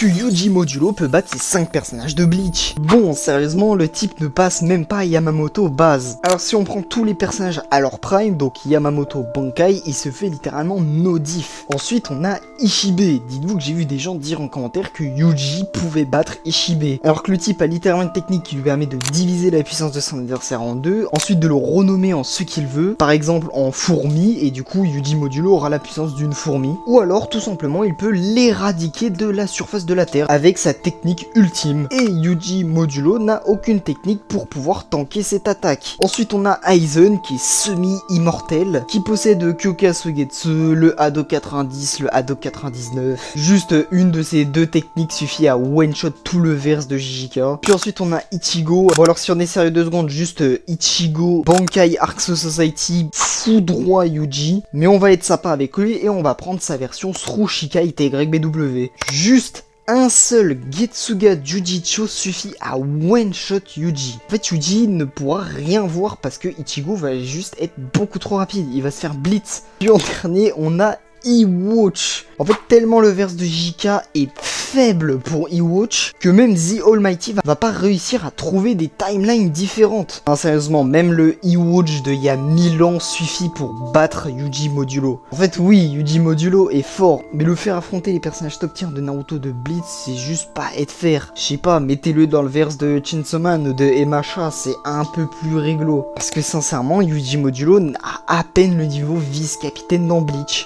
que Yuji Modulo peut battre ses 5 personnages de Bleach. Bon, sérieusement, le type ne passe même pas Yamamoto base. Alors si on prend tous les personnages à leur prime, donc Yamamoto Bankai, il se fait littéralement no diff. Ensuite, on a Ishibe. Dites-vous que j'ai vu des gens dire en commentaire que Yuji pouvait battre Ishibe. Alors que le type a littéralement une technique qui lui permet de diviser la puissance de son adversaire en deux, ensuite de le renommer en ce qu'il veut, par exemple en fourmi, et du coup Yuji Modulo aura la puissance d'une fourmi. Ou alors tout simplement il peut l'éradiquer de la surface de la Terre avec sa technique ultime. Et Yuji Modulo n'a aucune technique pour pouvoir tanker cette attaque. Ensuite on a Aizen qui est semi-immortel, qui possède Kyoka Suigetsu, le Hado 90, le Hado 99. Juste une de ces deux techniques suffit à one-shot tout le verse de JJK. Puis ensuite on a Ichigo. Bon alors si on est sérieux 2 secondes, juste Ichigo, Bankai Arc Society, foudroie Yuji. Mais on va être sympa avec lui et on va prendre sa version Srushika TYBW. Juste un seul Getsuga Jujitsu suffit à one-shot Yuji. En fait, Yuji ne pourra rien voir parce que Ichigo va juste être beaucoup trop rapide. Il va se faire blitz. Puis en dernier, on a Iwatch. En fait, tellement le verse de JK est faible pour Iwatch que même The Almighty va pas réussir à trouver des timelines différentes. Hein, sérieusement, même le Iwatch de il y a 1000 ans suffit pour battre Yuji Modulo. En fait, oui, Yuji Modulo est fort, mais le faire affronter les personnages top tier de Naruto de Bleach, c'est juste pas être fair. Je sais pas, mettez-le dans le verse de Chainsaw Man ou de Emacha, c'est un peu plus réglo. Parce que sincèrement, Yuji Modulo a à peine le niveau vice-capitaine dans Bleach.